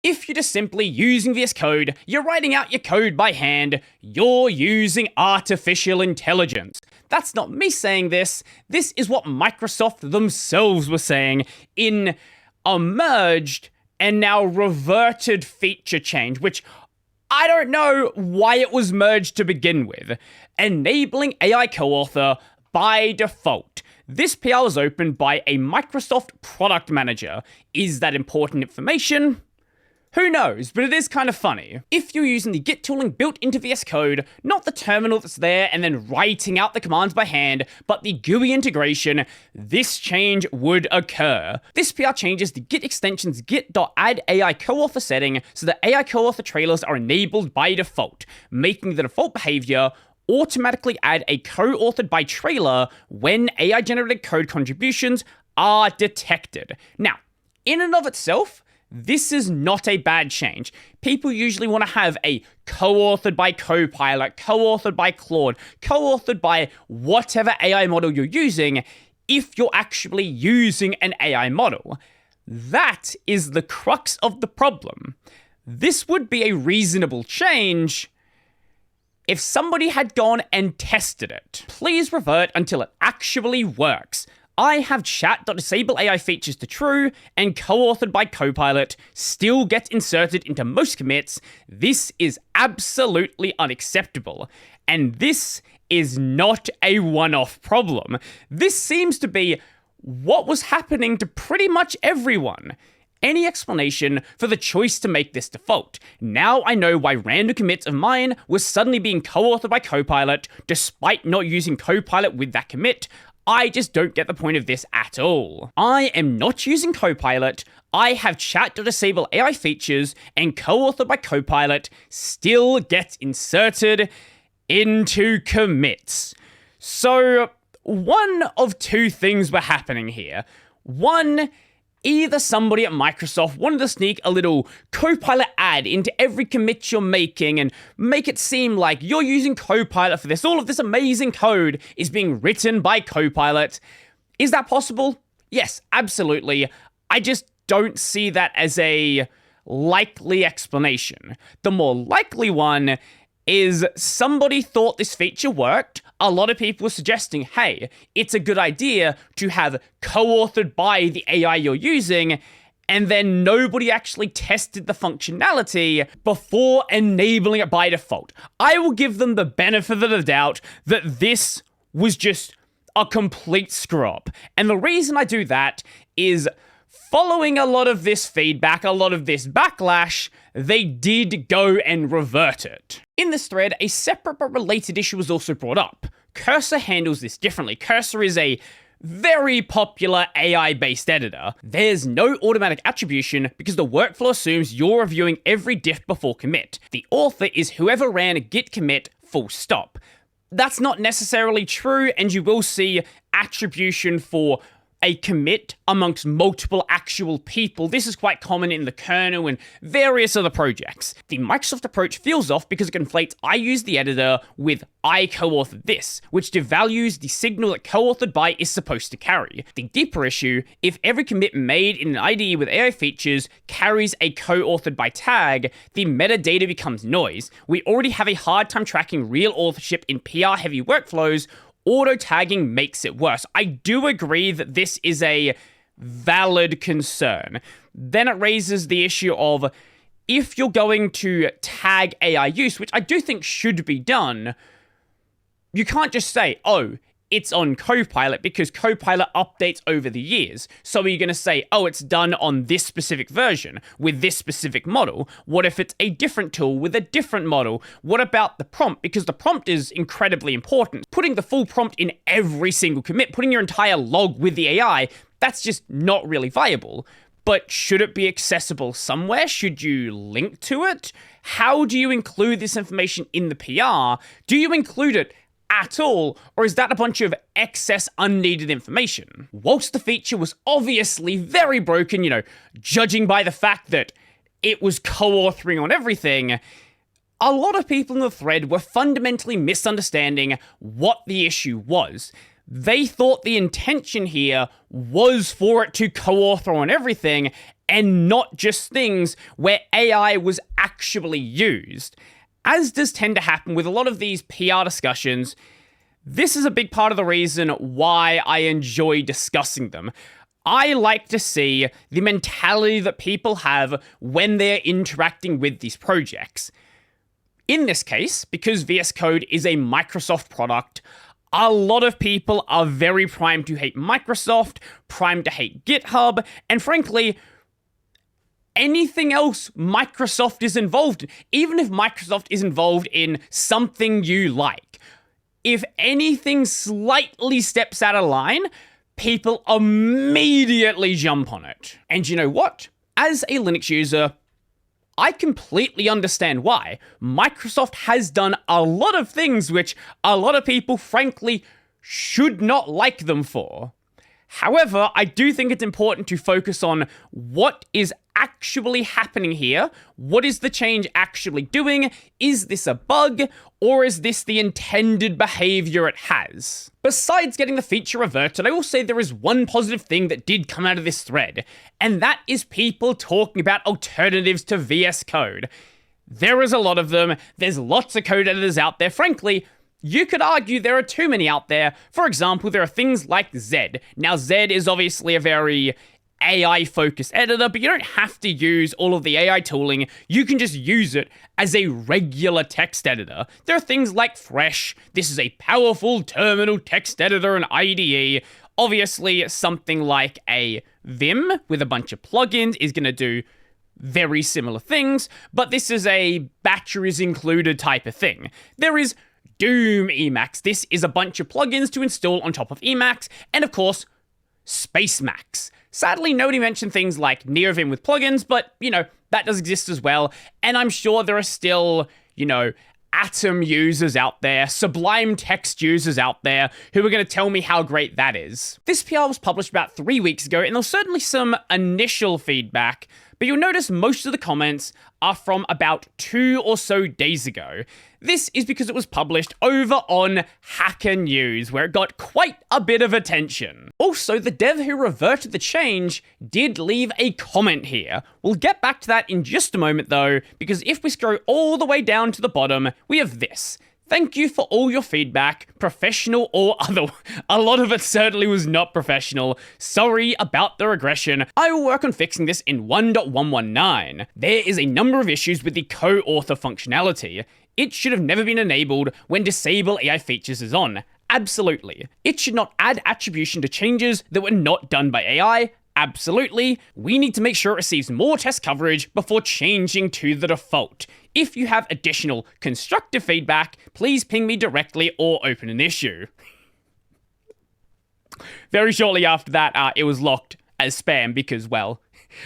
If you're just simply using VS Code, you're writing out your code by hand, you're using artificial intelligence. That's not me saying this. This is what Microsoft themselves were saying in a merged and now reverted feature change, which I don't know why it was merged to begin with. Enabling AI co-author by default. This PR was opened by a Microsoft product manager. Is that important information? Who knows, but it is kind of funny. If you're using the Git tooling built into VS Code, not the terminal that's there and then writing out the commands by hand, but the GUI integration, this change would occur. This PR changes the Git extension's git.add AI co-author setting so that AI co-author trailers are enabled by default, making the default behavior automatically add a co-authored by trailer when AI-generated code contributions are detected. Now, in and of itself, this is not a bad change. People usually want to have a co-authored by Copilot, co-authored by Claude, co-authored by whatever AI model you're using if you're actually using an AI model. That is the crux of the problem. This would be a reasonable change if somebody had gone and tested it. Please revert until it actually works. I have chat.disable AI features to true, and co-authored by Copilot still gets inserted into most commits. This is absolutely unacceptable. And this is not a one-off problem. This seems to be what was happening to pretty much everyone. Any explanation for the choice to make this default? Now I know why random commits of mine was suddenly being co-authored by Copilot, despite not using Copilot with that commit. I just don't get the point of this at all. I am not using Copilot. I have chat.disable AI features, and co-authored by Copilot still gets inserted into commits. So, one of two things were happening here. One, either somebody at Microsoft wanted to sneak a little Copilot add into every commit you're making and make it seem like you're using Copilot for this. All of this amazing code is being written by Copilot. Is that possible? Yes, absolutely. I just don't see that as a likely explanation. The more likely one is somebody thought this feature worked. A lot of people were suggesting, hey, it's a good idea to have co-authored by the AI you're using, and then nobody actually tested the functionality before enabling it by default. I will give them the benefit of the doubt that this was just a complete screw-up. And the reason I do that is following a lot of this feedback, a lot of this backlash, they did go and revert it. In this thread, a separate but related issue was also brought up. Cursor handles this differently. Cursor is a very popular AI-based editor. There's no automatic attribution because the workflow assumes you're reviewing every diff before commit. The author is whoever ran a git commit, full stop. That's not necessarily true, and you will see attribution for a commit amongst multiple actual people. This is quite common in the kernel and various other projects. The Microsoft approach feels off because it conflates I use the editor with I co-authored this, which devalues the signal that co-authored by is supposed to carry. The deeper issue, if every commit made in an IDE with AI features carries a co-authored by tag, the metadata becomes noise. We already have a hard time tracking real authorship in PR-heavy workflows. Auto-tagging makes it worse. I do agree that this is a valid concern. Then it raises the issue of if you're going to tag AI use, which I do think should be done, you can't just say, oh, it's on Copilot because Copilot updates over the years. So are you going to say, oh, it's done on this specific version with this specific model? What if it's a different tool with a different model? What about the prompt? Because the prompt is incredibly important. Putting the full prompt in every single commit, putting your entire log with the AI, that's just not really viable. But should it be accessible somewhere? Should you link to it? How do you include this information in the PR? Do you include it at all, or is that a bunch of excess unneeded information? Whilst the feature was obviously very broken, judging by the fact that it was co-authoring on everything, a lot of people in the thread were fundamentally misunderstanding what the issue was. They thought the intention here was for it to co-author on everything, and not just things where AI was actually used. As does tend to happen with a lot of these PR discussions, this is a big part of the reason why I enjoy discussing them. I like to see the mentality that people have when they're interacting with these projects. In this case, because VS Code is a Microsoft product, a lot of people are very primed to hate Microsoft, primed to hate GitHub, and frankly, anything else Microsoft is involved in, even if Microsoft is involved in something you like. If anything slightly steps out of line, people immediately jump on it. And you know what? As a Linux user, I completely understand why. Microsoft has done a lot of things which a lot of people, frankly, should not like them for. However, I do think it's important to focus on what is actually happening here. What is the change actually doing? Is this a bug, or is this the intended behavior it has? Besides getting the feature reverted, I will say there is one positive thing that did come out of this thread, and that is people talking about alternatives to VS Code. There is a lot of them. There's lots of code editors out there. Frankly, you could argue there are too many out there. For example, there are things like Zed. Now, Zed is obviously a very AI-focused editor, but you don't have to use all of the AI tooling. You can just use it as a regular text editor. There are things like Fresh. This is a powerful terminal text editor and IDE. Obviously, something like a Vim with a bunch of plugins is going to do very similar things, but this is a batteries included type of thing. There is Doom Emacs. This is a bunch of plugins to install on top of Emacs, and of course, Spacemacs. Sadly, nobody mentioned things like NeoVim with plugins, but, that does exist as well, and I'm sure there are still, Atom users out there, Sublime Text users out there, who are going to tell me how great that is. This PR was published about 3 weeks ago, and there's certainly some initial feedback, but you'll notice most of the comments are from about 2 or so days ago. This is because it was published over on Hacker News, where it got quite a bit of attention. Also, the dev who reverted the change did leave a comment here. We'll get back to that in just a moment though, because if we scroll all the way down to the bottom, we have this. Thank you for all your feedback, professional or other. A lot of it certainly was not professional. Sorry about the regression. I will work on fixing this in 1.119. There is a number of issues with the co-author functionality. It should have never been enabled when disable AI features is on. Absolutely. It should not add attribution to changes that were not done by AI. Absolutely. We need to make sure it receives more test coverage before changing to the default. If you have additional constructive feedback, please ping me directly or open an issue. Very shortly after that, it was locked as spam because, well,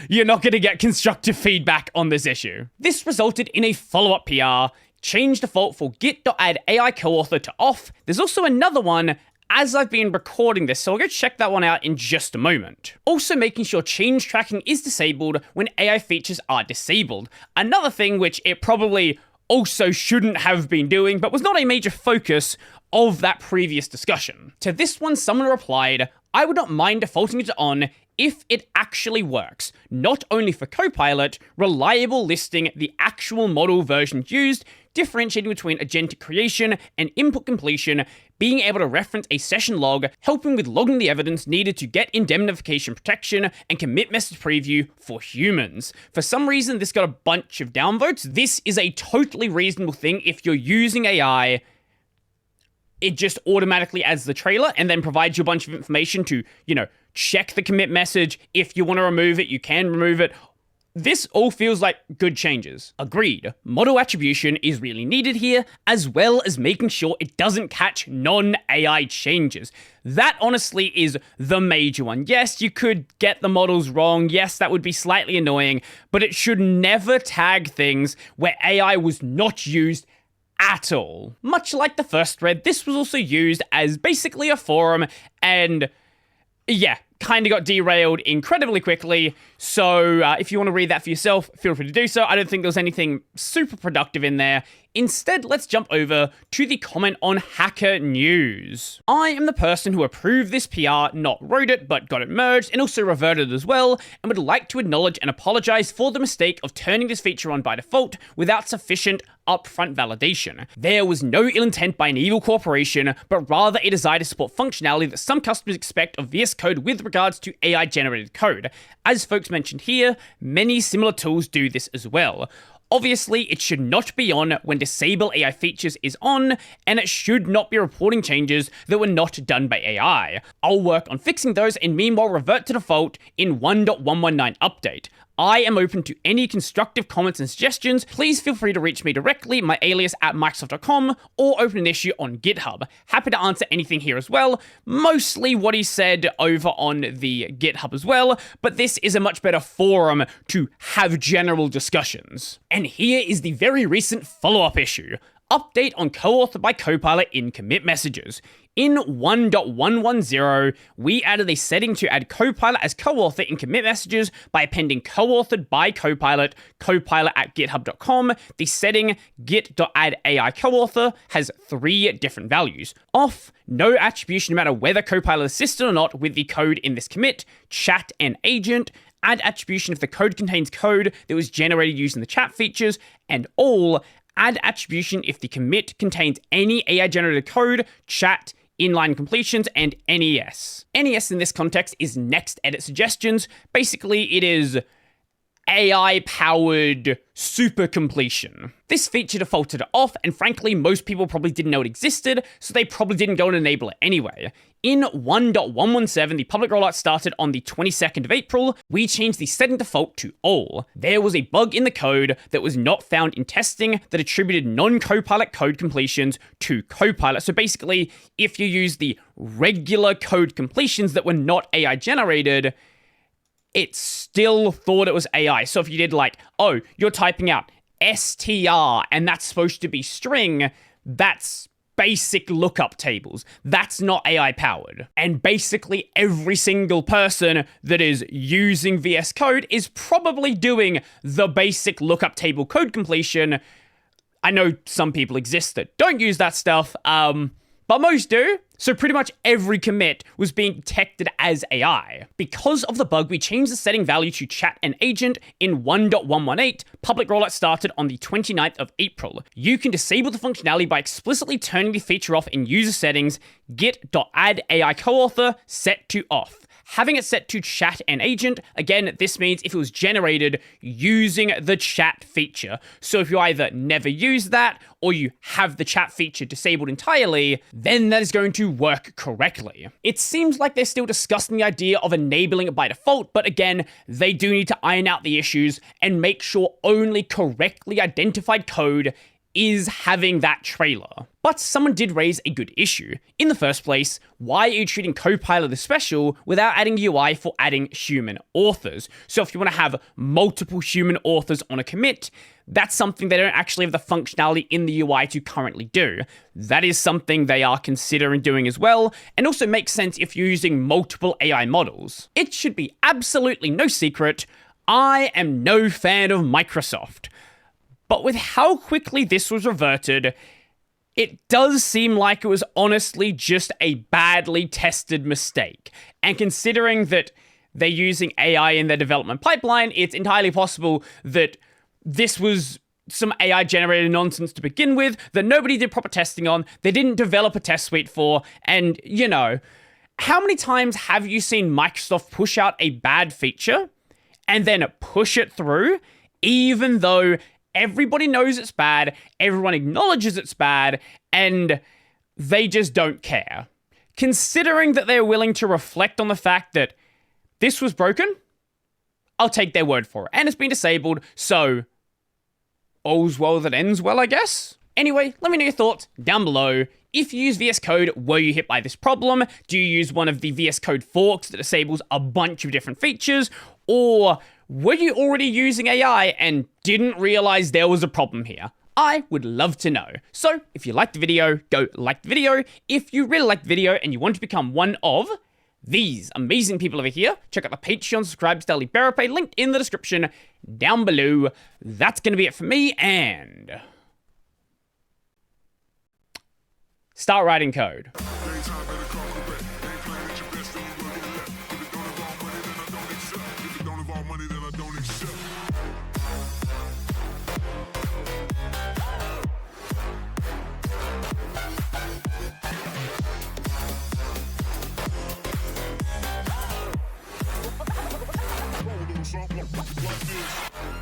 you're not going to get constructive feedback on this issue. This resulted in a follow-up PR, change default for git.add AI co-author to off. There's also another one as I've been recording this, so I'll go check that one out in just a moment. Also making sure change tracking is disabled when AI features are disabled. Another thing which it probably also shouldn't have been doing, but was not a major focus of that previous discussion. To this one, someone replied, I would not mind defaulting it on if it actually works, not only for Copilot, reliable listing the actual model version used, differentiating between agentic creation and input completion, being able to reference a session log, helping with logging the evidence needed to get indemnification protection, and commit message preview for humans. For some reason, this got a bunch of downvotes. This is a totally reasonable thing if you're using AI. It just automatically adds the trailer and then provides you a bunch of information to, check the commit message. If you want to remove it, you can remove it. This all feels like good changes. Agreed. Model attribution is really needed here, as well as making sure it doesn't catch non-AI changes. That honestly is the major one. Yes, you could get the models wrong. Yes, that would be slightly annoying, but it should never tag things where AI was not used at all. Much like the first thread, this was also used as basically a forum, and yeah, kind of got derailed incredibly quickly. So if you want to read that for yourself, feel free to do so. I don't think there was anything super productive in there. Instead, let's jump over to the comment on Hacker News. I am the person who approved this PR, not wrote it, but got it merged and also reverted as well, and would like to acknowledge and apologize for the mistake of turning this feature on by default without sufficient upfront validation. There was no ill intent by an evil corporation, but rather a desire to support functionality that some customers expect of VS Code with regards to AI-generated code. As folks mentioned here, many similar tools do this as well. Obviously, it should not be on when disable AI features is on, and it should not be reporting changes that were not done by AI. I'll work on fixing those and meanwhile revert to default in 1.119 update. I am open to any constructive comments and suggestions. Please feel free to reach me directly, my alias at Microsoft.com, or open an issue on GitHub. Happy to answer anything here as well. Mostly what he said over on the GitHub as well, but this is a much better forum to have general discussions. And here is the very recent follow-up issue. Update on co-author by Copilot in commit messages. In 1.110, we added a setting to add Copilot as co-author in commit messages by appending co-authored by Copilot, Copilot at github.com. The setting git.add.ai co-author has 3 different values. Off, no attribution no matter whether Copilot assisted or not with the code in this commit, chat and agent. Add attribution if the code contains code that was generated using the chat features, and all. Add attribution if the commit contains any AI-generated code, chat, inline completions, and NES. NES in this context is next edit suggestions. Basically, it is AI-powered super completion. This feature defaulted off, and frankly, most people probably didn't know it existed, so they probably didn't go and enable it anyway. In 1.117, the public rollout started on the 22nd of April. We changed the setting default to all. There was a bug in the code that was not found in testing that attributed non-Copilot code completions to Copilot. So basically, if you use the regular code completions that were not AI generated, it still thought it was AI. So if you did like, oh, you're typing out str and that's supposed to be string, that's basic lookup tables. That's not AI powered. And basically every single person that is using VS Code is probably doing the basic lookup table code completion. I know some people exist that don't use that stuff, but most do. So pretty much every commit was being detected as AI. Because of the bug, we changed the setting value to chat and agent in 1.118. Public rollout started on the 29th of April. You can disable the functionality by explicitly turning the feature off in user settings, git.add.ai co-author set to off. Having it set to chat and agent, again, this means if it was generated using the chat feature. So if you either never use that or you have the chat feature disabled entirely, then that is going to work correctly. It seems like they're still discussing the idea of enabling it by default, but again, they do need to iron out the issues and make sure only correctly identified code is having that trailer. But someone did raise a good issue. In the first place, why are you treating Copilot as special without adding UI for adding human authors? So if you want to have multiple human authors on a commit, that's something they don't actually have the functionality in the UI to currently do. That is something they are considering doing as well, and also makes sense if you're using multiple AI models. It should be absolutely no secret, I am no fan of Microsoft. But with how quickly this was reverted, it does seem like it was honestly just a badly tested mistake. And considering that they're using AI in their development pipeline, it's entirely possible that this was some AI-generated nonsense to begin with, that nobody did proper testing on, they didn't develop a test suite for, and, you know, how many times have you seen Microsoft push out a bad feature and then push it through, even though everybody knows it's bad, everyone acknowledges it's bad, and they just don't care? Considering that they're willing to reflect on the fact that this was broken, I'll take their word for it. And it's been disabled, so all's well that ends well, I guess? Anyway, let me know your thoughts down below. If you use VS Code, were you hit by this problem? Do you use one of the VS Code forks that disables a bunch of different features? Or were you already using AI and didn't realize there was a problem here? I would love to know. So if you liked the video, go like the video. If you really liked the video and you want to become one of these amazing people over here. Check out the Patreon, subscribe to Daily Bearer Pay, linked in the description down below. That's going to be it for me, and start writing code. Something like this.